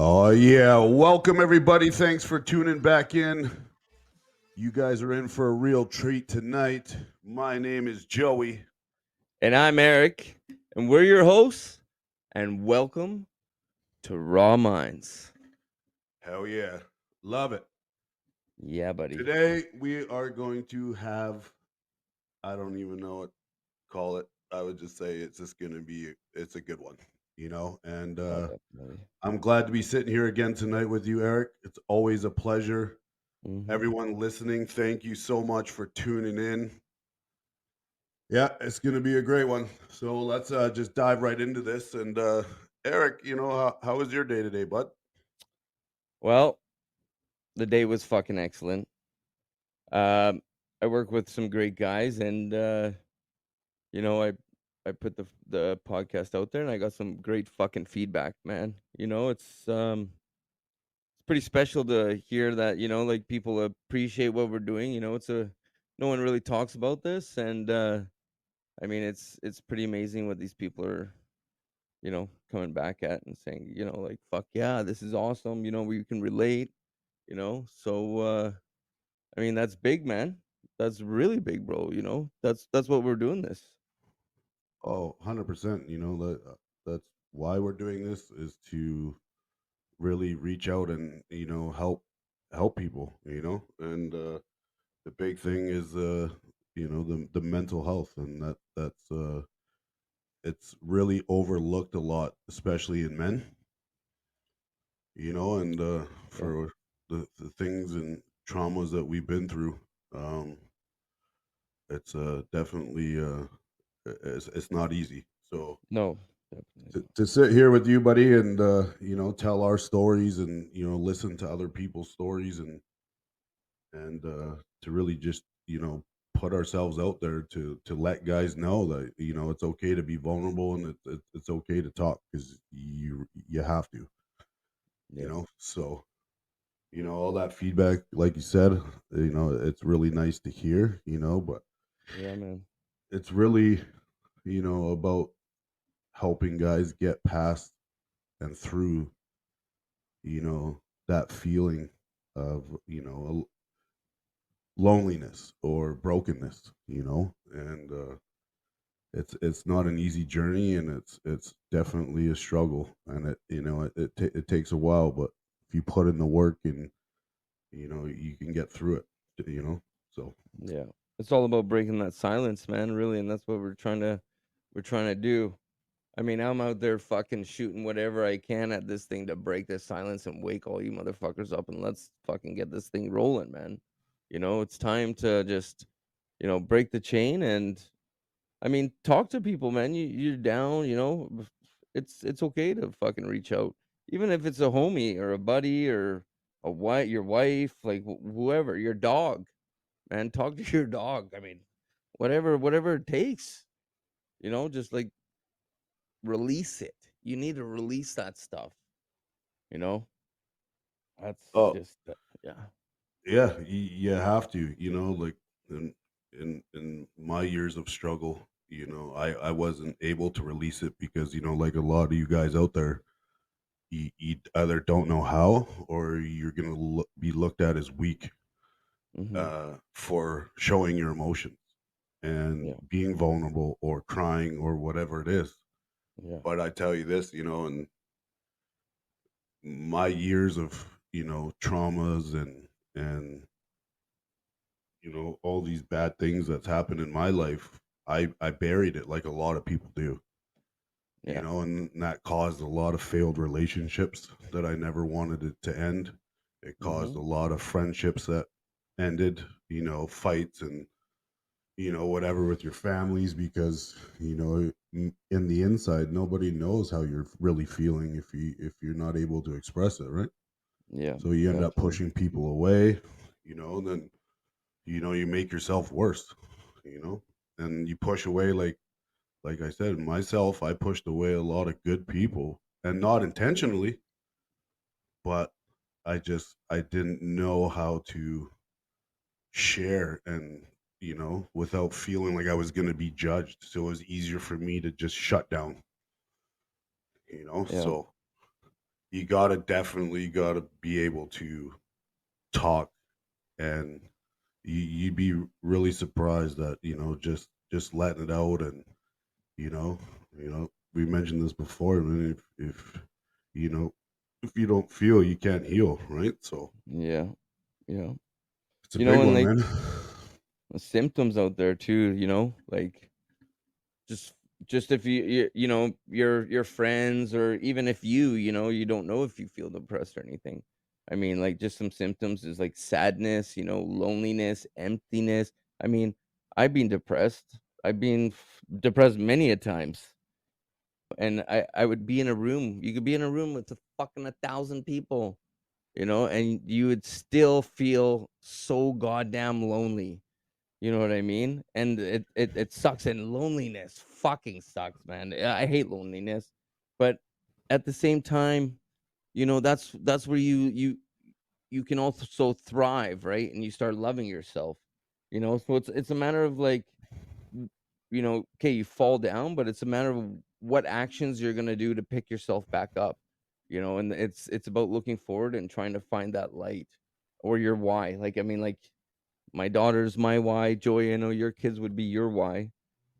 Oh, yeah. Welcome, everybody. Thanks for tuning back in. You guys are in for a real treat tonight. My name is Joey. And I'm Eric, and we're your hosts, and welcome to Raw Minds. Hell yeah. Love it. Yeah, buddy. Today, we are going to have, I don't even know what to call it. I would just say it's just going to be, it's a good one, And Oh, definitely. I'm glad to be sitting here again tonight with you, Eric. It's always a pleasure. Mm-hmm. Everyone listening, thank you so much for tuning in. Yeah, it's going to be a great one. So let's just dive right into this. And Eric, how was your day today, bud? Well, the day was fucking excellent. Um, I work with some great guys, and you know, I I put the podcast out there, and I got some great fucking feedback, man. It's pretty special to hear that, like people appreciate what we're doing. It's a no one really talks about this, and I mean, it's pretty amazing what these people are, coming back at and saying, like, fuck yeah, this is awesome, where you can relate, So I mean, that's big, man. That's really big, bro, That's what we're doing this. Oh, 100%. That's why we're doing this is to really reach out and, help people, And the big thing is the mental health, and that's it's really overlooked a lot, especially in men, and Yeah. for the things and traumas that we've been through. Um it's definitely it's not easy. So No, definitely not. to sit here with you, buddy, and tell our stories, and listen to other people's stories, and to really just put ourselves out there to let guys know that it's okay to be vulnerable, and it's okay to talk, because you have to, Yes. so all that feedback, like you said, it's really nice to hear, but Yeah, man. it's really about helping guys get past and through that feeling of loneliness or brokenness, and it's not an easy journey, and it's definitely a struggle, and it takes a while, but if you put in the work, and you can get through it, so Yeah. It's all about breaking that silence, man, really, and that's what we're trying to do. I mean, I'm out there fucking shooting whatever I can at this thing to break this silence and wake all you motherfuckers up, and let's fucking get this thing rolling, man. It's time to just, break the chain and I mean, talk to people, man. You're down, it's okay to fucking reach out. Even if it's a homie or a buddy or your wife, like whoever, your dog, man, talk to your dog. I mean, whatever it takes, just like release it. You need to release that stuff, you know? That's oh just yeah. yeah, you have to, like, in in my years of struggle, I wasn't able to release it, because like a lot of you guys out there, you either don't know how, or you're gonna be looked at as weak Mhm. for showing your emotions and Yeah. being vulnerable or crying or whatever it is. Yeah. But I tell you this, in my years of traumas, and all these bad things that's happened in my life, I buried it like a lot of people do, Yeah. and that caused a lot of failed relationships that I never wanted it to end. It caused Mhm. a lot of friendships that ended, fights, and whatever with your families, because in the inside, nobody knows how you're really feeling if you're not able to express it, right? Yeah. So you end up Definitely. pushing people away, then you make yourself worse, and you push away, like I said, myself, I pushed away a lot of good people, and not intentionally, but I didn't know how to share and without feeling like I was going to be judged. So it was easier for me to just shut down, Yeah. so you got to definitely got to be able to talk, and you'd be really surprised that just letting it out. And you know we mentioned this before. I mean, if you know if you don't feel, you can't heal, right? So Yeah. Yeah. it's a big And one, like man. the symptoms out there too, like just just if your friends, or even if you don't know if you feel depressed or anything. I mean, like, just some symptoms is like sadness, loneliness, emptiness. I mean, I've been depressed. I've been depressed many a times. And I would be in a room. You could be in a room with a fucking 1,000 people, and you would still feel so goddamn lonely. You know what I mean? And it sucks, and loneliness fucking sucks, man. I hate loneliness. But at the same time, that's where you can also thrive, right? And you start loving yourself. So it's a matter of like, okay, you fall down, but it's a matter of what actions you're gonna do to pick yourself back up. And it's about looking forward and trying to find that light, or your why. Like, I mean, like, my daughter's my why, Joy. I know your kids would be your why,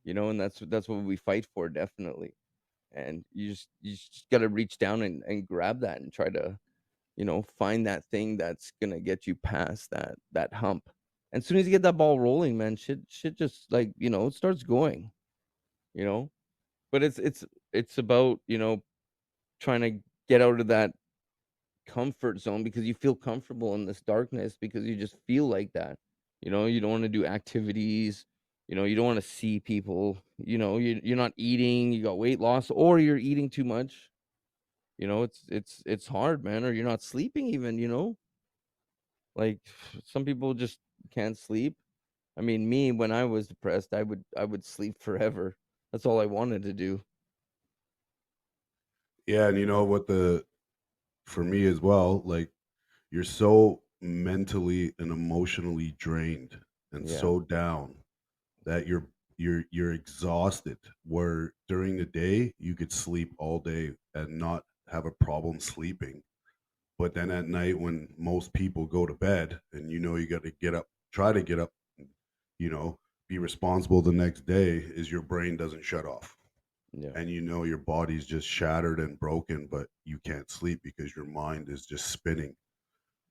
and that's what we fight for, definitely. And you just got to reach down and grab that and try to, find that thing that's gonna get you past that hump. And as soon as you get that ball rolling, man, shit just, like, it starts going, you know. But it's about, trying to get out of that comfort zone, because you feel comfortable in this darkness because you just feel like that. You don't want to do activities, you don't want to see people, you're not eating, you got weight loss, or you're eating too much. It's hard, man, or you're not sleeping even, like, some people just can't sleep. I mean, me, when I was depressed, I would sleep forever. That's all I wanted to do. Yeah, and what the for me as well, like, you're so mentally and emotionally drained and Yeah. so down that you're exhausted, where during the day you could sleep all day and not have a problem sleeping, but then at night when most people go to bed and you got to get up, try to get up, you know be responsible the next day, is your brain doesn't shut off, Yeah. and your body's just shattered and broken, but you can't sleep because your mind is just spinning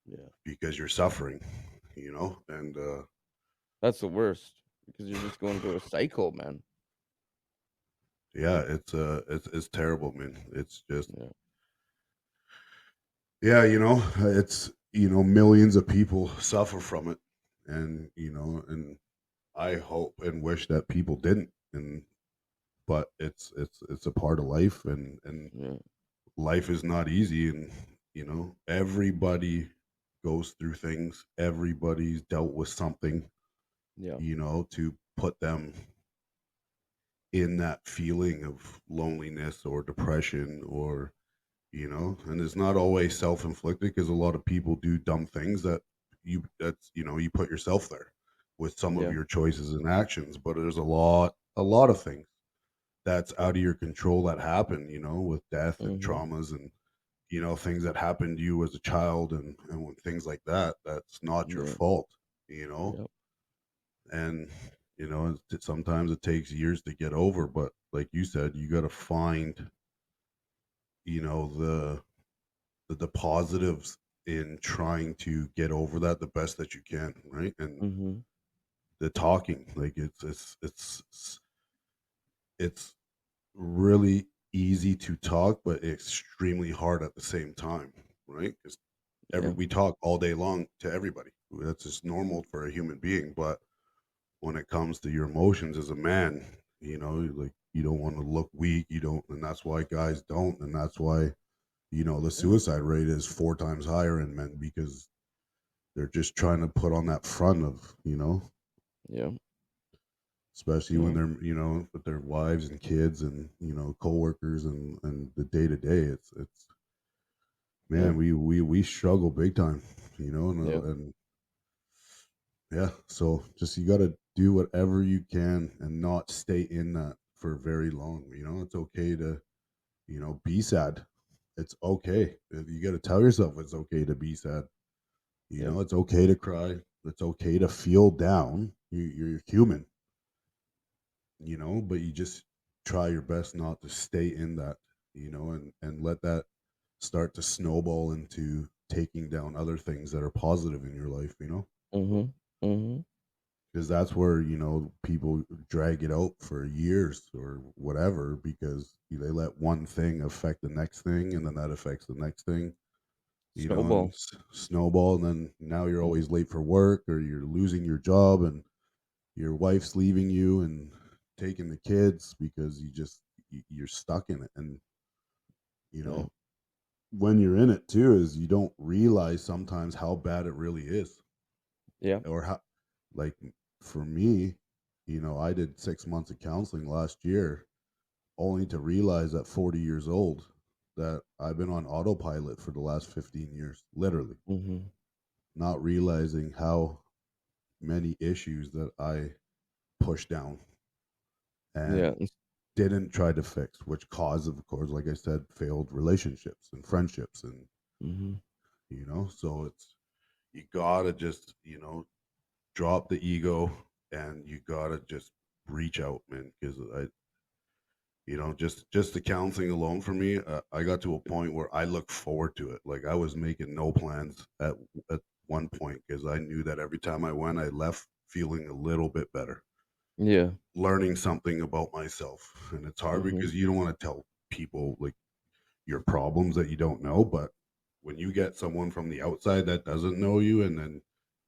Yeah. because you're suffering, and That's the worst, because you're just going through a cycle, man. yeah, it's terrible, man. It's just, Yeah. yeah, it's, millions of people suffer from it, and I hope and wish that people didn't, and but it's a part of life, and Yeah. life is not easy, and everybody goes through things, everybody's dealt with something, Yeah. to put them in that feeling of loneliness or depression, or and it's not always self-inflicted, because a lot of people do dumb things that you put yourself there with some of Yeah. your choices and actions, but there's a lot of things that's out of your control that happen, with death and Mhm. traumas, and things that happened to you as a child, and when things like that, that's not your Yeah. fault, you know Yep. and sometimes it takes years to get over, but like you said, you got to find you know the the positives in trying to get over that the best that you can, right? And Mhm. the talking, like, it's really easy to talk, but extremely hard at the same time, right? Because Yeah. we talk all day long to everybody. That's just normal for a human being. But when it comes to your emotions as a man, like, you don't want to look weak. You don't, and that's why guys don't, and that's why the Yeah. suicide rate is 4 times higher in men, because they're just trying to put on that front of, Yeah. especially when No. they're, with their wives and kids and, coworkers, and the day to day. It's Yeah. man, we struggle big time, you know, Yeah. and yeah, so just you got to do whatever you can and not stay in that for very long. You know, it's okay to, be sad. It's okay. You got to tell yourself it's okay to be sad. You Yeah. know, it's okay to cry. It's okay to feel down. You're human, but you just try your best not to stay in that, and let that start to snowball into taking down other things that are positive in your life, Mhm. Mhm. because that's where people drag it out for years or whatever because they let one thing affect the next thing and then that affects the next thing, and Snowball. snowball, and then now you're Mhm. always late for work or you're losing your job and your wife's leaving you and taking the kids because you're stuck in it. And you Yeah. know when you're in it too is you don't realize sometimes how bad it really is, Yeah. or how, like, for me, I did 6 months of counseling last year only to realize at 40 years old that I've been on autopilot for the last 15 years, literally, Mhm. not realizing how many issues that I pushed down Yeah. and didn't try to fix, which caused, of course, like I said, failed relationships and friendships. And, Mhm. so you gotta just, drop the ego and you gotta just reach out, man. Because just the counseling alone for me, I got to a point where I look forward to it. Like I was making no plans at one point because I knew that every time I went, I left feeling a little bit better, Yeah. learning something about myself. And it's hard Mhm. because you don't want to tell people like your problems that you don't know, but when you get someone from the outside that doesn't know you and then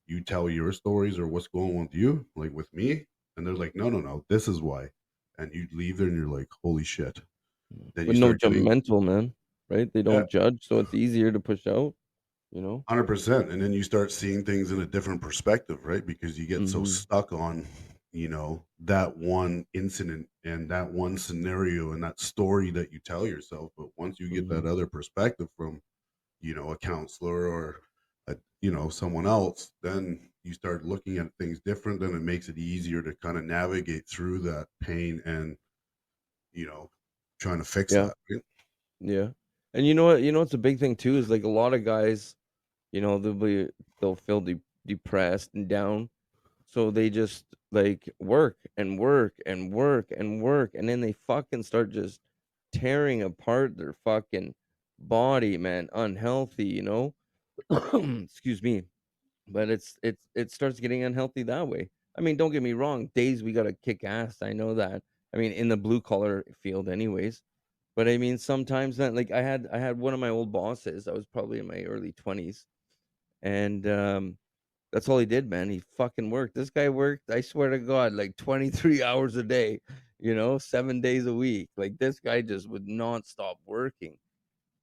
you tell your stories or what's going on with you, like with me, and they're like, no, no, no, this is why. And you leave there and you're like, holy shit. Then you With no start getting, judgmental, man, right? They yeah, don't judge, so it's easier to push out, you know? 100%. And then you start seeing things in a different perspective, right? Because you get so Mhm. stuck on, that one incident and that one scenario and that story that you tell yourself. But once you get that Mhm. other perspective from, a counselor or someone else, then you start looking at things different, and it makes it easier to kind of navigate through that pain and you know trying to fix Yeah. that, right? Yeah. And you know what? You know what's a big thing too is like a lot of guys, they'll feel depressed and down, so they just like work and work and work and work, and then they fucking start just tearing apart their fucking body, man, unhealthy, you know? Excuse me. But it starts getting unhealthy that way. I mean, don't get me wrong, days we gotta kick ass, I know that. I mean, in the blue collar field anyways. But I mean, sometimes that like I had one of my old bosses, I was probably in my early 20s, and, that's all he did, man, he fucking worked. This guy worked, I swear to God, like 23 hours a day, 7 days a week. Like, this guy just would not stop working.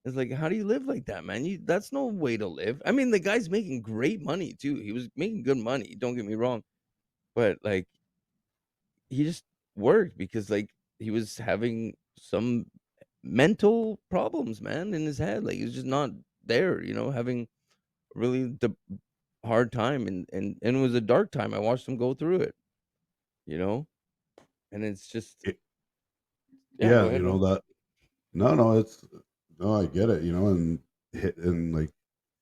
It's like, how do you live like that, man? That's no way to live. I mean, the guy's making great money too. He was making good money, don't get me wrong, but, like, he just worked because, like, he was having some mental problems, man, in his head. Like, he was just not there, having really the hard time, and it was a dark time. I watched him go through it, you know? And it's just It, yeah, go yeah, ahead, man. that, no, no, it's, no, I get it, and like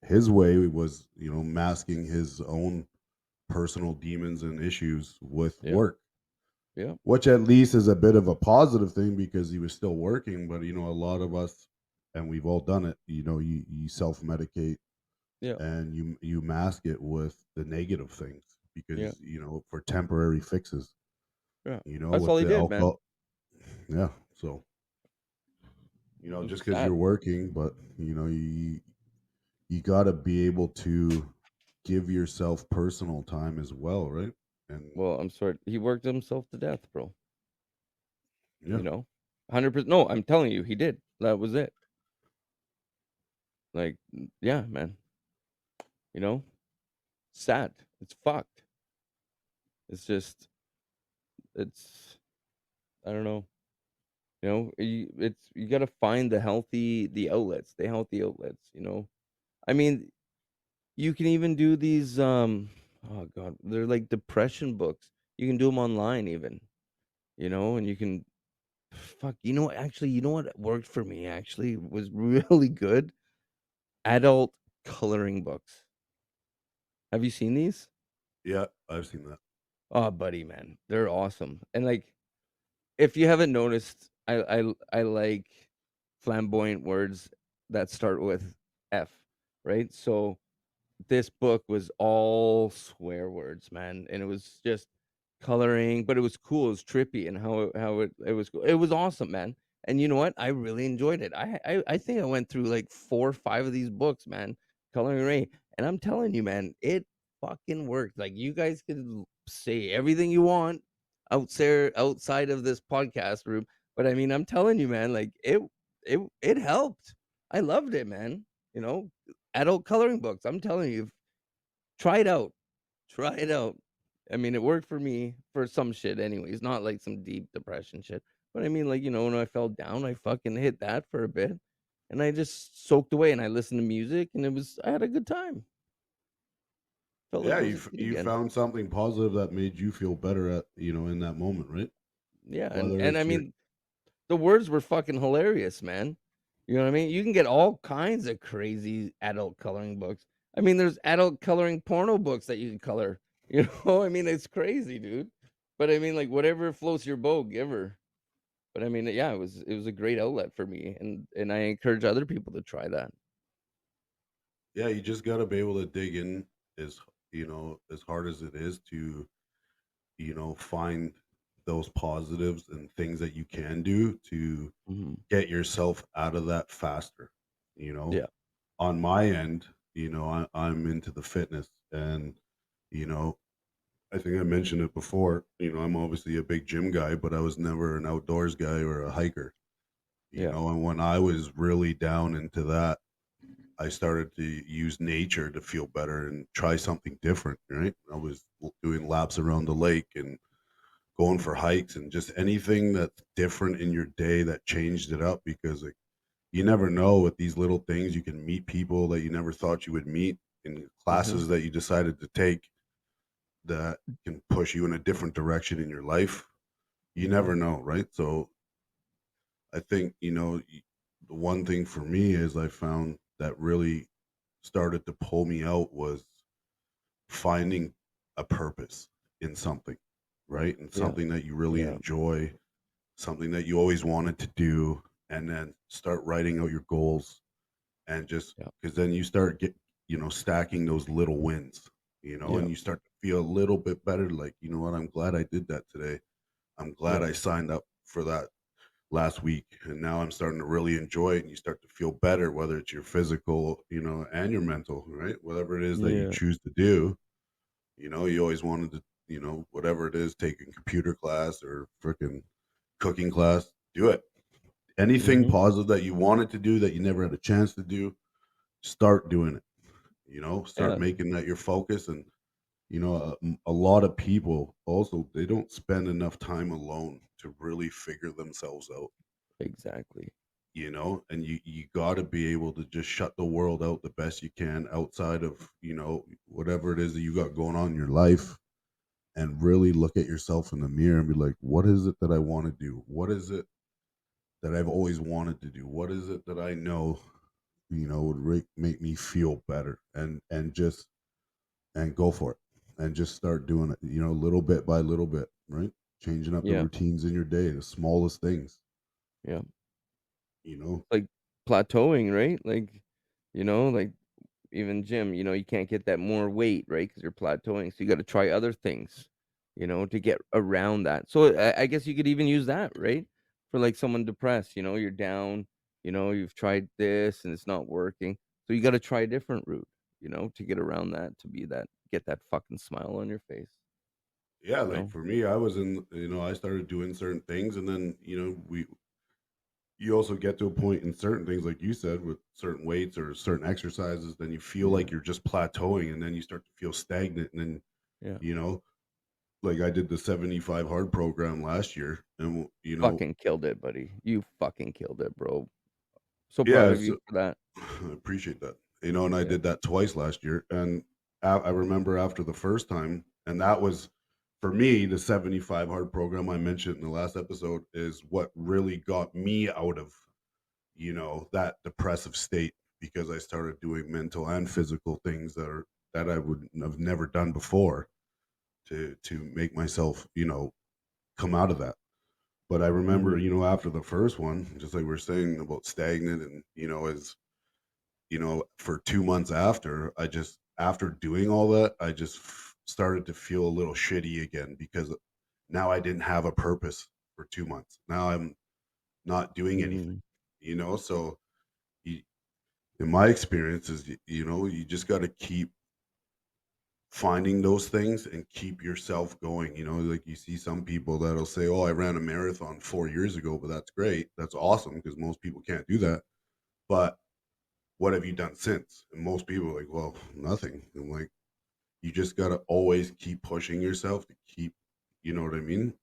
his way was, masking his own personal demons and issues with Yeah, work, yeah, which at least is a bit of a positive thing because he was still working. But a lot of us, and we've all done it, you self medicate yeah, and you mask it with the negative things yeah, because for temporary fixes, yeah. That's with all he the did, man. alcohol. Yeah, so It was just because sad. you're working, but you got to be able to give yourself personal time as well, right? And Well, I'm sorry. He worked himself to death, bro. yeah, 100%. No, I'm telling you, he did. That was it. Like, yeah, man. You know, sad. It's fucked. It's just, it's, I don't know. You got to find the healthy outlets. I mean, you can even do these. Oh God, they're like depression books. You can do them online, even. And you can fuck. Actually, you know what worked for me. Actually, was really good. Adult coloring books. Have you seen these? Yeah, I've seen that. Oh, buddy, man, they're awesome. And like, if you haven't noticed, I like flamboyant words that start with F, right? So this book was all swear words, man, and it was just coloring, but it was cool, it was trippy, and how it was cool. It was awesome, man, and you know what? I really enjoyed it. I think I went through, like, 4 or 5 of these books, man, coloring Ray, and I'm telling you, man, it fucking worked. Like, you guys can say everything you want outside of this podcast room, but, I mean, I'm telling you, man, like, it helped. I loved it, man, you know? Adult coloring books, I'm telling you, try it out. Try it out. I mean, it worked for me for some shit anyways, not like some deep depression shit. But I mean, like, when I fell down, I fucking hit that for a bit and I just soaked away and I listened to music and I had a good time. Felt like Yeah, I was a kid you again. found something positive that made you feel better at in that moment, right? Yeah, and Whether and I it's your mean, the words were fucking hilarious, man. You know what I mean? You can get all kinds of crazy adult coloring books. I mean, there's adult coloring porno books that you can color. I mean, it's crazy, dude. But I mean, like whatever floats your boat, give her. But I mean, yeah, it was a great outlet for me, and I encourage other people to try that. yeah, you just got to be able to dig in as as hard as it is to find those positives and things that you can do to Hmm. get yourself out of that faster. You know, Yeah. on my end, I'm into the fitness, and you know, I think I mentioned it before. I'm obviously a big gym guy, but I was never an outdoors guy or a hiker. Yeah. And when I was really down into that, I started to use nature to feel better and try something different. Right? I was doing laps around the lake and going for hikes and just anything that's different in your day that changed it up because like, you never know with these little things you can meet people that you never thought you would meet in Hmm. classes that you decided to take that can push you in a different direction in your life. You Hmm. never know, right? So I think, the one thing for me is I found that really started to pull me out was finding a purpose in something, right? And Yeah. something that you really Yeah. enjoy, something that you always wanted to do, and then start writing out your goals and just Yeah. because then you start stacking those little wins, Yeah. and you start to feel a little bit better. Like, you know what? I'm glad I did that today. I'm glad Yeah. I signed up for that last week, and now I'm starting to really enjoy it. And you start to feel better, whether it's your physical, and your mental, right? Whatever it is that you Yeah. choose to do. You always wanted to, whatever it is, taking computer class or freaking cooking class, do it. Anything Hmm. positive that you wanted to do that you never had a chance to do, start doing it. Start Yeah. making that your focus. And a lot of people also they don't spend enough time alone to really figure themselves out. Exactly. And you got to be able to just shut the world out the best you can outside of whatever it is that you got going on in your life, and really look at yourself in the mirror and be like, what is it that I want to do? What is it that I've always wanted to do? What is it that I know would make me feel better, and go for it, and just start doing it, little bit by little bit, right? Changing up the Yeah. routines in your day, the smallest things, Yeah. you know. Like plateauing, right? Like even gym, you can't get that more weight, right? Because you're plateauing. So you got to try other things, to get around that. So I guess you could even use that, right? For like someone depressed, you're down, you've tried this and it's not working. So you got to try a different route, to get around that, get that fucking smile on your face, Yeah, you like know? for me, I was in, I started doing certain things, and then we you also get to a point in certain things, like you said, with certain weights or certain exercises, then you feel Yeah. like you're just plateauing, and then you start to feel stagnant, and then Yeah. you know like I did the 75 hard program last year, and Fucking killed it, buddy. You fucking killed it, bro. So yeah, proud of you for that. I appreciate that. And I Yeah. did that twice last year, and I remember after the first time, and that was for me the 75 hard program I mentioned in the last episode is what really got me out of that depressive state because I started doing mental and physical things that I would have never done before to make myself come out of that. But I remember, Mhm. after the first one, just like we are saying about stagnant and, as for 2 months after, after doing all that, I just started to feel a little shitty again because now I didn't have a purpose for 2 months. Now I'm not doing anything, Mhm. so you, in my experience is, you just got to keep finding those things and keep yourself going. Like you see some people that'll say, "Oh, I ran a marathon 4 years ago," but that's great. That's awesome because most people can't do that. But what have you done since? And most people are like, "Well, nothing." I'm like, you just got to always keep pushing yourself to keep, you know what I mean?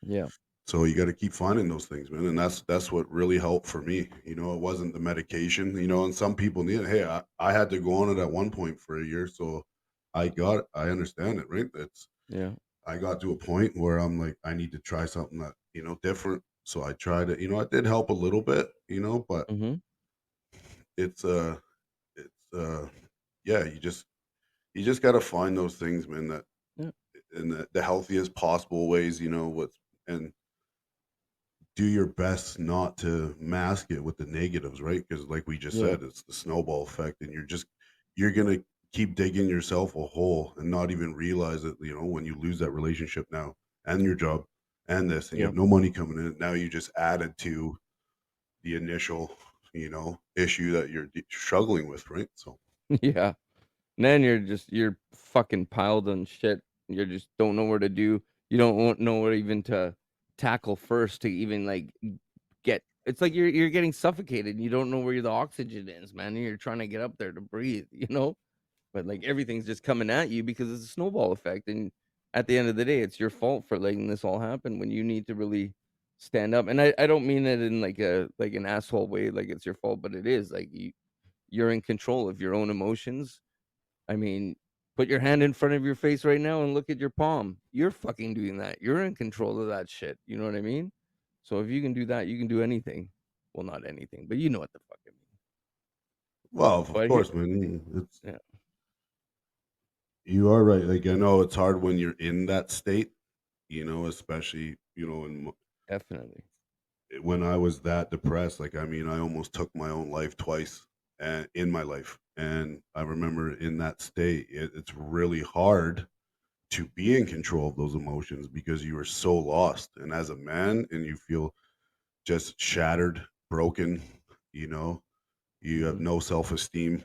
Yeah. So you got to keep finding those things, man. And that's what really helped for me. It wasn't the medication, and some people need it. Hey, I had to go on it at one point for a year. So I understand it, right? Yeah. I got to a point where I'm like, I need to try something that, different. So I tried it, it did help a little bit, but Mhm. it's, it's, yeah, you just got to find those things, man, that Yeah. in the healthiest possible ways, and do your best not to mask it with the negatives, right? Because like we just Yeah. said, it's the snowball effect, and you're gonna keep digging yourself a hole and not even realize it. When you lose that relationship now and your job and this, and you Yeah. have no money coming in, now you just added to the initial, issue that you're struggling with, right? So, Yeah. Then you're fucking piled on shit. You just don't know where to do. You don't know where even to tackle first to even like get. It's like you're getting suffocated. And you don't know where the oxygen is, man. And you're trying to get up there to breathe. But like everything's just coming at you because it's a snowball effect. And at the end of the day, it's your fault for letting this all happen when you need to really stand up. And I don't mean it in like an asshole way, like it's your fault, but it is like you're in control of your own emotions. I mean, put your hand in front of your face right now and look at your palm. You're fucking doing that. You're in control of that shit. You know what I mean? So if you can do that, you can do anything. Well, not anything, but you know what the fuck I mean. well, of But here, course, man, yeah, you are right. Like I know it's hard when you're in that state, especially definitely. when I was that depressed. Like I mean, I almost took my own life twice, and in my life, and I remember in that state, it's really hard to be in control of those emotions because you are so lost, and as a man, and you feel just shattered, broken. You know, you have Mhm. no self esteem.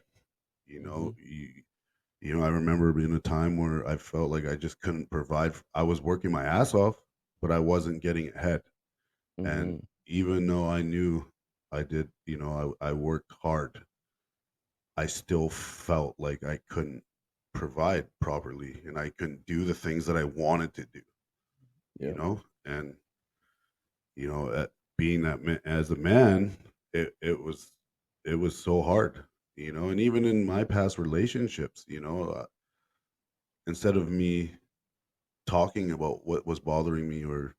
You know, Mhm. you I remember being a time where I felt like I just couldn't provide. I was working my ass off, but I wasn't getting ahead. And Mhm. even though I knew I did, I worked hard, I still felt like I couldn't provide properly and I couldn't do the things that I wanted to do, Yeah. and, being as a man, it was so hard, and even in my past relationships, instead of me talking about what was bothering me or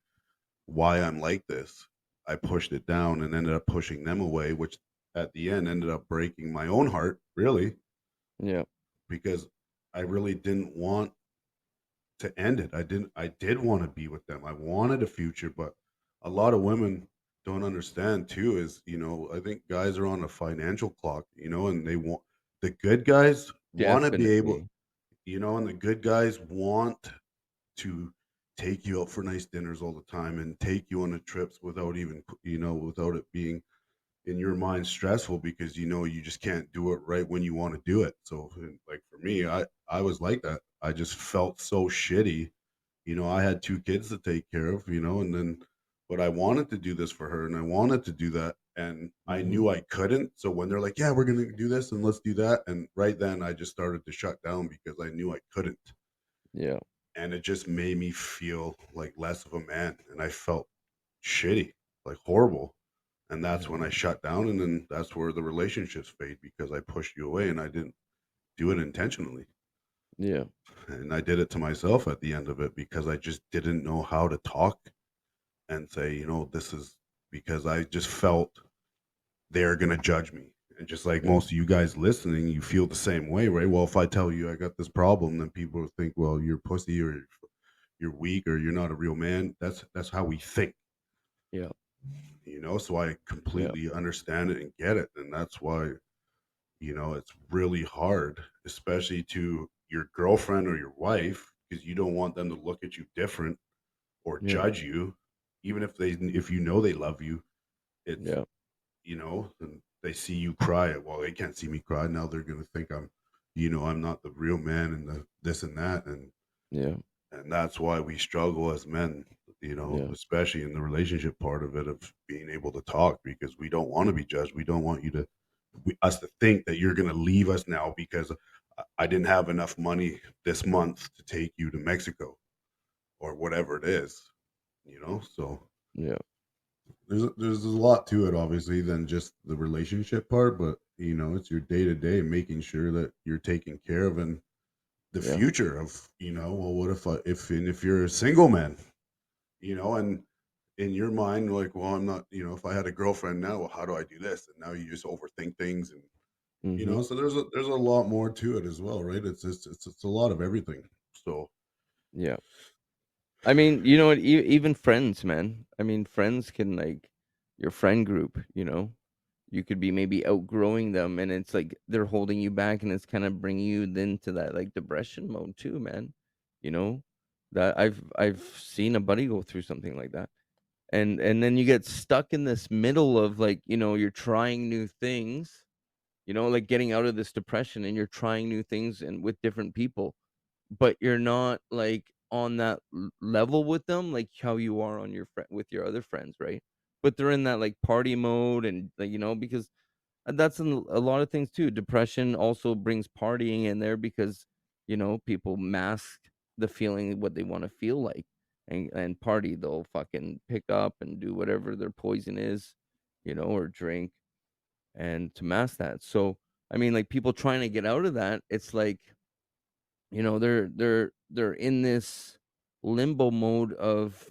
why I'm like this, I pushed it down and ended up pushing them away, which at the end ended up breaking my own heart, really, Yeah. because I really didn't want to end it. I did want to be with them. I wanted a future, but a lot of women don't understand too is, I think guys are on a financial clock, and they want the good guys want to be able, Definitely. and the good guys want to take you out for nice dinners all the time and take you on the trips without even without it being in your mind stressful because you just can't do it right when you want to do it. So like for me, I was like that. I just felt so shitty. I had two kids to take care of, and then but I wanted to do this for her and I wanted to do that and I Mhm. knew I couldn't. So when they're like, "Yeah, we're going to do this and let's do that." And right then I just started to shut down because I knew I couldn't. Yeah. and it just made me feel like less of a man, and I felt shitty, like horrible. And that's when I Mhm. shut down, and then that's where the relationships fade because I pushed you away and I didn't do it intentionally. Yeah. And I did it to myself at the end of it because I just didn't know how to talk and say, this is because I just felt they're going to judge me. And just like Yeah. most of you guys listening, you feel the same way, right? Well, if I tell you I got this problem, then people will think, well, you're pussy or you're weak or you're not a real man. That's how we think, Yeah. So I Yeah. completely understand it and get it. And that's why, it's really hard, especially to your girlfriend or your wife, because you don't want them to look at you different or Yeah. judge you, even if they love you. It's Yeah. and they see you cry. Well, they can't see me cry. Now they're gonna think I'm not the real man and the this and that. Yeah. And that's why we struggle as men, Yeah. especially in the relationship part of it, of being able to talk, because we don't want to be judged. We don't want us to think that you're going to leave us now because I didn't have enough money this month to take you to Mexico or whatever it is, So Yeah. there's a lot to it, obviously, than just the relationship part, but it's your day to day, making sure that you're taken care of, and the Yeah. future of, well, what if you're a single man, and in your mind, like, well, I'm not, if I had a girlfriend now, well, how do I do this? And now you just overthink things, and Mhm. so there's a lot more to it as well, right? It's a lot of everything. So Yeah. I mean, you know what? Even friends, man. I mean, friends can like your friend group. You could be maybe outgrowing them, and it's like they're holding you back, and it's kind of bringing you into that like depression mode too, man. You know that I've seen a buddy go through something like that, and then you get stuck in this middle of like you're trying new things, like getting out of this depression, and you're trying new things and with different people, but you're not, like, on that l level with them, like, how you are on your friend with your other friends, right? But they're in that, like, party mode and, like, because that's in a lot of things too. Depression also brings partying in there because, people mask the feeling what they wanna feel like, and party. They'll fucking pick up and do whatever their poison is, or drink, and to mask that. So, I mean, like, people trying to get out of that, it's like they're in this limbo mode of,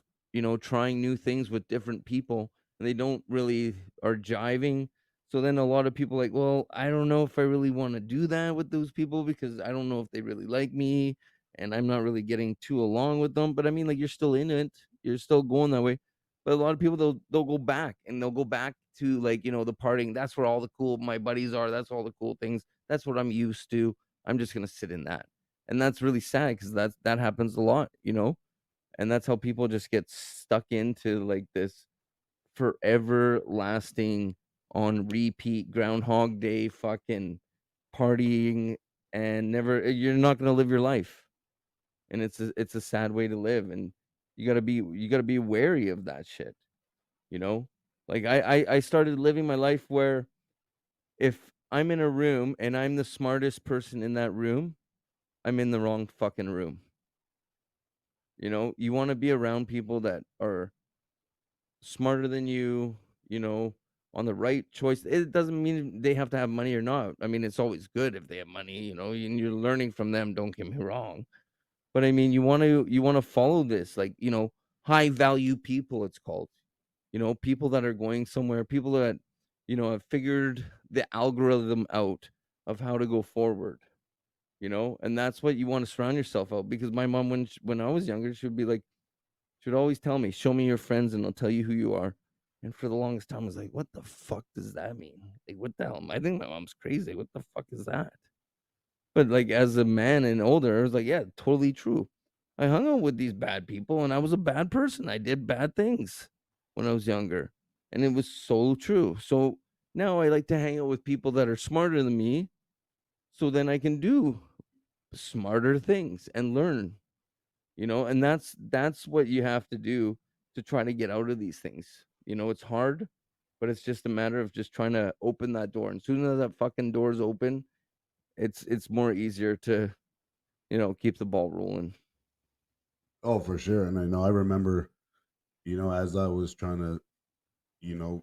trying new things with different people, and they don't really are jiving. So then a lot of people like, well, I don't know if I really want to do that with those people because I don't know if they really like me, and I'm not really getting too along with them. But I mean, like, you're still in it, you're still going that way. But a lot of people they'll go back, and they'll go back to, like, the partying. That's where all the cool my buddies are. That's all the cool things. That's what I'm used to. I'm just gonna sit in that, and that's really sad because that happens a lot, and that's how people just get stuck into, like, this forever lasting, on repeat, Groundhog Day fucking partying, and never you're not gonna live your life, and it's a sad way to live, and you gotta be wary of that shit, you know? Like, I started living my life where if I'm in a room and I'm the smartest person in that room, I'm in the wrong fucking room. You wanna be around people that are smarter than you, you know, on the right choice. It doesn't mean they have to have money or not. I mean, it's always good if they have money, and you're learning from them, don't get me wrong. But I mean, you wanna follow this, like, high value people, it's called. People that are going somewhere, people that, have figured the algorithm out of how to go forward, and that's what you wanna surround yourself out, because my mom, when I was younger, she would be like, she would always tell me, "Show me your friends and I'll tell you who you are." And for the longest time, I was like, "What the fuck does that mean? Like, what the hell? I think my mom's crazy. What the fuck is that?" But, like, as a man and older, I was like, "Yeah, totally true." I hung out with these bad people and I was a bad person. I did bad things when I was younger. And it was so true. So now I like to hang out with people that are smarter than me, so then I can do smarter things and learn. And that's what you have to do to try to get out of these things. It's hard, but it's just a matter of just trying to open that door. And soon as that fucking door's open, it's more easier to, keep the ball rolling. Oh, for sure. And I remember, as I was trying to, you know,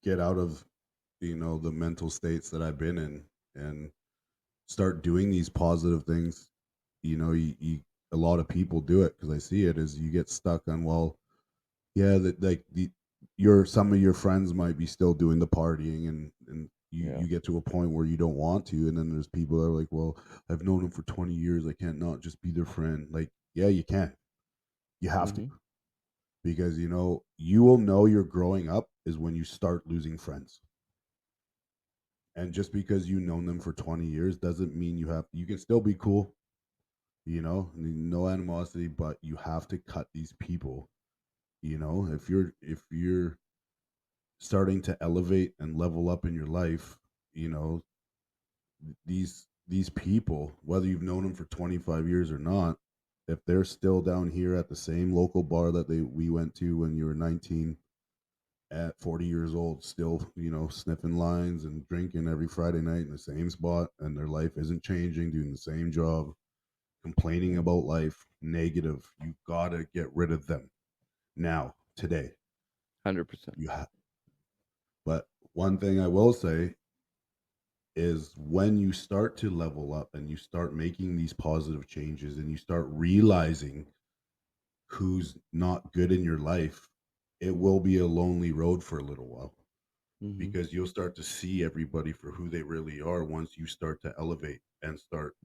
get out of, the mental states that I've been in and start doing these positive things, a lot of people do it because I see it is you get stuck on, well, yeah, that like your some of your friends might be still doing the partying and Yeah. you get to a point where you don't want to, and then there's people that are like, well, I've known them for 20 years, I can't not just be their friend. Like, yeah, you can. You have to, Mhm. because you will know you're growing up is when you start losing friends. And just because you've known them for 20 years doesn't mean you can still be cool, no animosity, but you have to cut these people. If you're starting to elevate and level up in your life, you know, these people, whether you've known them for 25 years or not, if they're still down here at the same local bar that we went to when you were 19, at 40 years old, still, sniffing lines and drinking every Friday night in the same spot, and their life isn't changing, doing the same job, complaining Yeah. about life, negative, you gotta get rid of them now, today. 100%. You have, but one thing I will say is when you start to level up and you start making these positive changes and you start realizing who's not good in your life, it will be a lonely road for a little while, Mhm. because you'll start to see everybody for who they really are once you start to elevate and start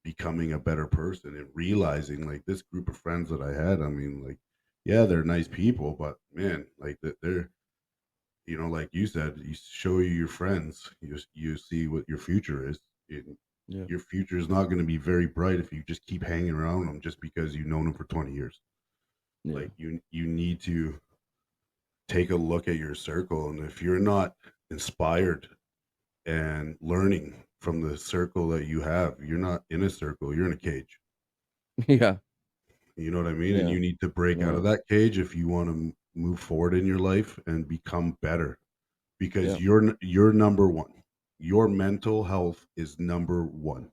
becoming a better person and realizing, like, this group of friends that I had, I mean, like, yeah, they're nice people, but man, like, they're, like you said, you show your friends, you see what your future is. And Yeah. your future is not going to be very bright if you just keep hanging around them just because you've known them for 20 years. Yeah. Like, you need to take a look at your circle, and if you're not inspired and learning from the circle that you have, you're not in a circle, you're in a cage. Yeah. You know what I mean? And Yeah. you need to break out No. of that cage if you want to move forward in your life and become better, because Yeah. you're number one. Your mental health is number one.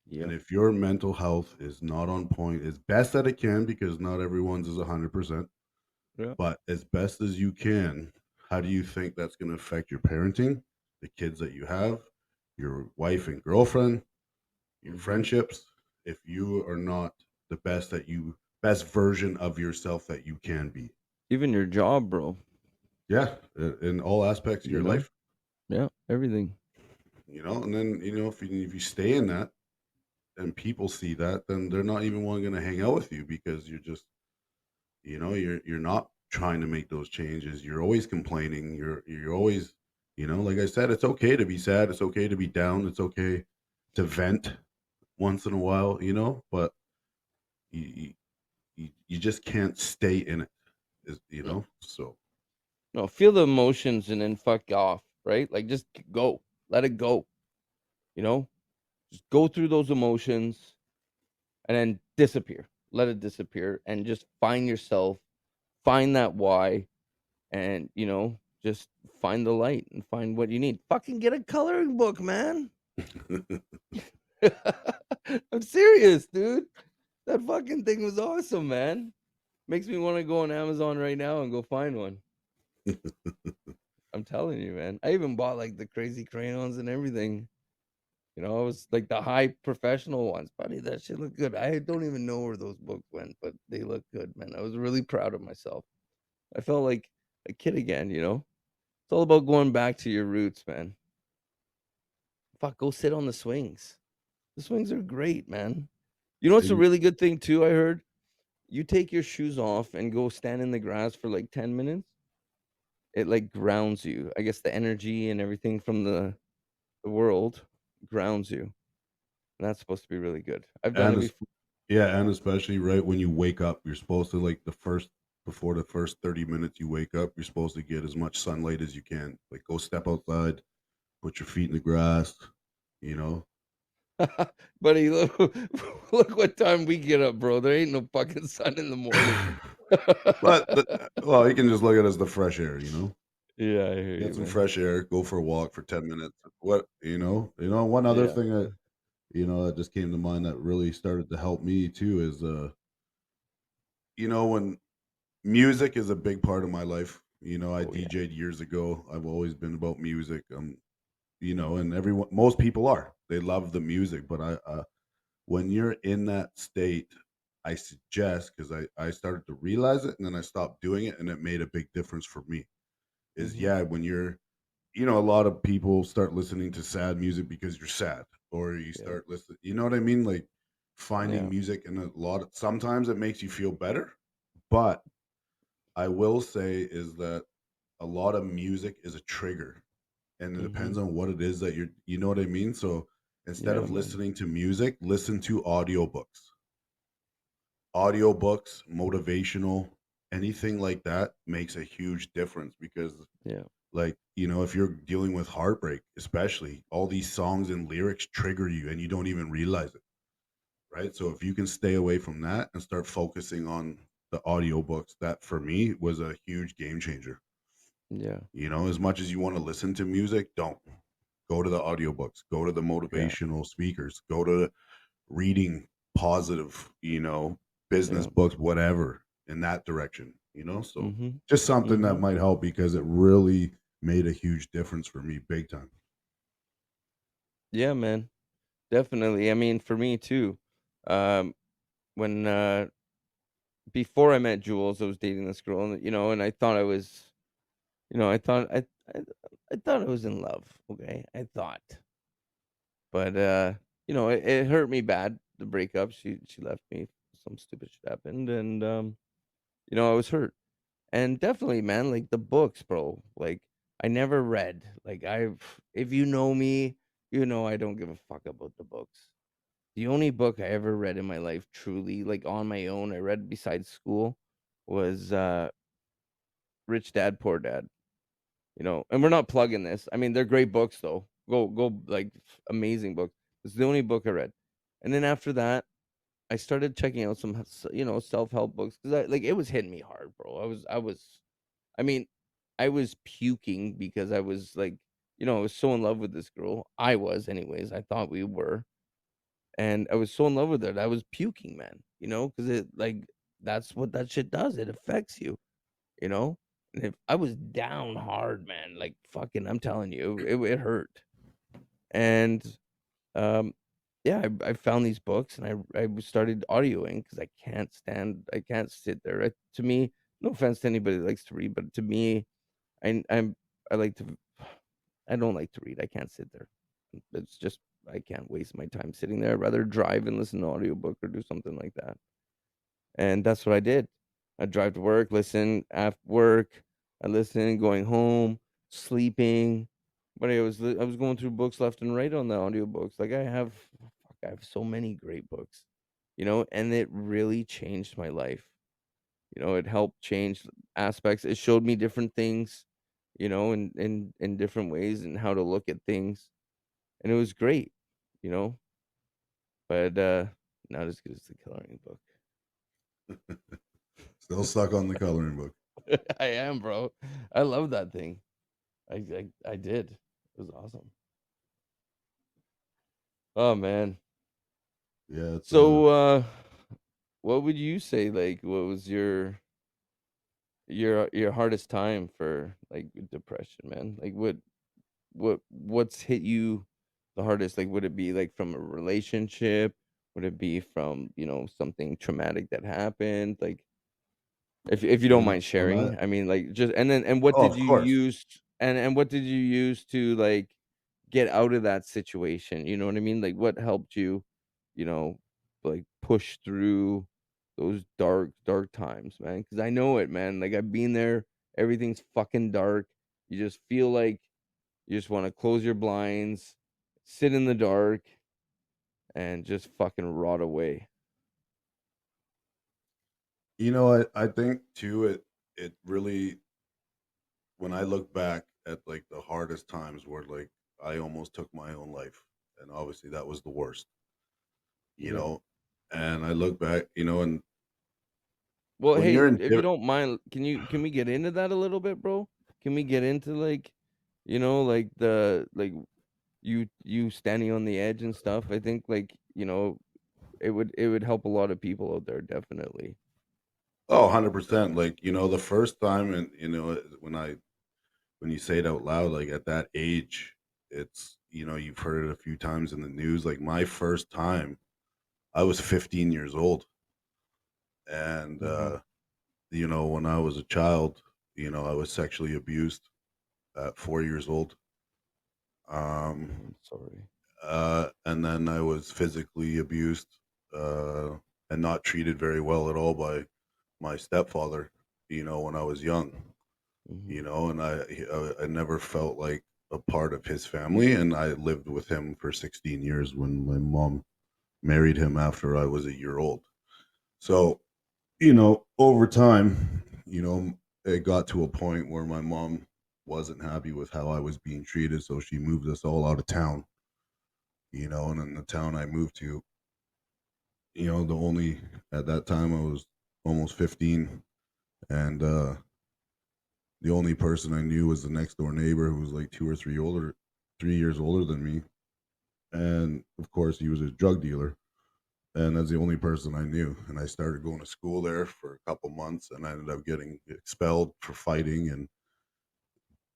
And Yeah. if your mental health is not on point, as best that it can, because not everyone's is 100%, Yeah. but as best as you can, how do you think that's going to affect your parenting, the kids that you have, your wife and girlfriend, your Mhm. friendships, if you are not the best version of yourself that you can be? Even your job, bro, Yeah, in all aspects of you your know? life, Yeah, everything. and then, if you stay in that and people see that, then they're not even going to hang out with you, because you're just, you're not trying to make those changes. You're always complaining. You're always, like I said, it's okay to be sad. It's okay to be down. It's okay to vent once in a while, but you you just can't stay in it, No. so. No, feel the emotions and then fuck off, right? Like, just go. Let it go, you know? Just go through those emotions and then disappear. Let it disappear and just find yourself, find that why, and, just find the light and find what you need. Fucking get a coloring book, man. I'm serious, dude. That fucking thing was awesome, man. Makes me wanna go on Amazon right now and go find one. I'm telling you, man. I even bought, like, the crazy crayons and everything. I was like the high professional ones. Buddy, that shit looked good. I don't even know where those books went, but they look good, man. I was really proud of myself. I felt like a kid again. It's all about going back to your roots, man. Fuck, go sit on the swings. The swings are great, man. You know what's a And really good thing too, I heard? You take your shoes off and go stand in the grass for like 10 minutes. It like grounds you. I guess the energy and everything from the world grounds you. And that's supposed to be really good. I've done it and es- before. yeah, and especially right when you wake up, you're supposed to, like, before the first 30 minutes you wake up, you're supposed to get as much sunlight as you can. Like, go step outside, put your feet in the grass, you know. Buddy, look what time we get up, bro. There ain't no fucking sun in the morning. Well, you can just look at it as the fresh air. Yeah, I hear Get you, some man. fresh air, go for a walk for 10 minutes. One other Yeah. thing that just came to mind that really started to help me too is when music is a big part of my life. I Oh yeah. DJ'd years ago. I've always been about music. And everyone, most people are. They love the music, but when you're in that state, I suggest, because I started to realize it and then I stopped doing it, and it made a big difference for me. Is Mhm. yeah, when a lot of people start listening to sad music because you're sad, or you Yeah. start listening. You know what I mean? Like finding Yeah. music, and sometimes it makes you feel better, but I will say is that a lot of music is a trigger, and it depends Mhm. on what it is that you know what I mean? So instead Yeah, of man. listening to music, listen to audiobooks. Audiobooks, motivational, anything like that makes a huge difference because Yeah. like, if you're dealing with heartbreak, especially, all these songs and lyrics trigger you and you don't even realize it, right? So if you can stay away from that and start focusing on the audiobooks, that for me was a huge game changer. Yeah. As much as you want to listen to music, don't. Go to the audiobooks, go to the Yeah. motivational speakers, go to reading positive, business Yeah. books, whatever, in that direction, so Mhm. just something that Mhm. might help because it really made a huge difference for me big time. Yeah, man. Definitely. I mean, for me too. Um, when before I met Jules, I was dating this girl, and and I thought I was, I, I thought I was in love. Okay, I thought, but it hurt me bad. The breakup. She left me. Some stupid shit happened, and I was hurt. And definitely, man, like the books, bro. Like I never read. Like if you know me, I don't give a fuck about the books. The only book I ever read in my life, truly, like on my own, I read besides school, was Rich Dad Poor Dad. And we're not plugging this. I mean, they're great books though. Go, like amazing books. It's the only book I read. And then after that, I started checking out some, self help books because it was hitting me hard, bro. I mean, I was puking because I was like, I was so in love with this girl. I was, anyways. I thought we were, and I was so in love with her that I was puking, man. Because it like that's what that shit does. It affects you, you know. And if I was down hard, man, like fucking, I'm telling you, it hurt. And um, yeah, I found these books and I started audioing because I can't sit there. To me, no offense to anybody that likes to read, but to me, I'm I like to I don't like to read. I can't sit there. It's just I can't waste my time sitting there. I'd rather drive and listen to audiobook or do something like that. And that's what I did. I drive to work, listen after work. I listen going home, sleeping. But I was going through books left and right on the audiobooks. Like I have so many great books, and it really changed my life. It helped change aspects. It showed me different things, in different ways and how to look at things. And it was great, you know. But not as good as the coloring book. Still stuck on the coloring book. I am, bro. I love that thing. I did. It was awesome. Oh man. Yeah, it's So what would you say like what was your hardest time for like depression, man? Like what's hit you the hardest? Like would it be like from a relationship? Would it be from, something traumatic that happened? Like if you don't mind when I sharing, I mean, like, just and what oh, did of you course. use and what did you use to, like, get out of that situation, you know what I mean? Like, what helped you, you know, like, push through those dark, dark times, man? Because I know it, man, like, I've been there, everything's fucking dark, you just feel like you just wanna close your blinds, sit in the dark, and just fucking rot away. I think too, it really, when I look back at like the hardest times where like I almost took my own life, and obviously that was the worst, you Yeah. know, and I look back, and Well, when you're hey, in if you don't mind, can we get into that a little bit, bro? Can we get into like, like you standing on the edge and stuff? I think like, it would help a lot of people out there, definitely. Oh, 100%. Like, the first time and, when you say it out loud, like at that age, you've heard it a few times in the news. Like my first time, I was 15 years old. And, Mhm. when I was a child, I was sexually abused at 4 years old. Um, I'm sorry. and then I was physically abused, uh, and not treated very well at all by my stepfather, when I was young, Mhm. and I never felt like a part of his family. And I lived with him for 16 years when my mom married him after I was a year old. So, over time, it got to a point where my mom wasn't happy with how I was being treated. So she moved us all out of town, and in the town I moved to, the only, at that time I was almost 15. And, the only person I knew was the next door neighbor who was like 3 years older than me. And of course, he was a drug dealer. And that's the only person I knew. And I started going to school there for a couple months, and I ended up getting expelled for fighting and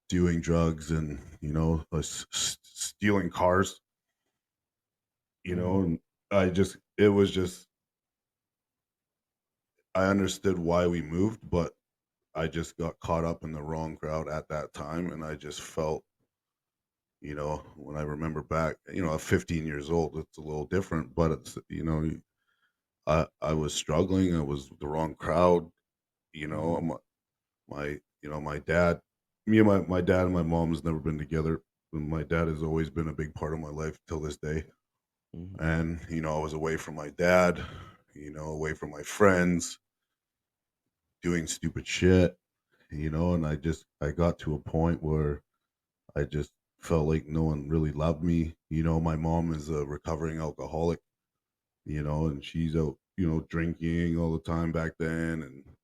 doing drugs and, stealing cars, Mhm. and it was just, I understood why we moved, but I just got caught up in the wrong crowd at that time. And I just felt, when I remember back, at 15 years old, it's a little different, but I was struggling. I was the wrong crowd. Mhm. My dad, me and my dad and my mom has never been together. And my dad has always been a big part of my life till this day. Mhm. And, I was away from my dad, away from my friends, doing stupid shit, and I got to a point where I just felt like no one really loved me. My mom is a recovering alcoholic, and she's out, drinking all the time back then. And,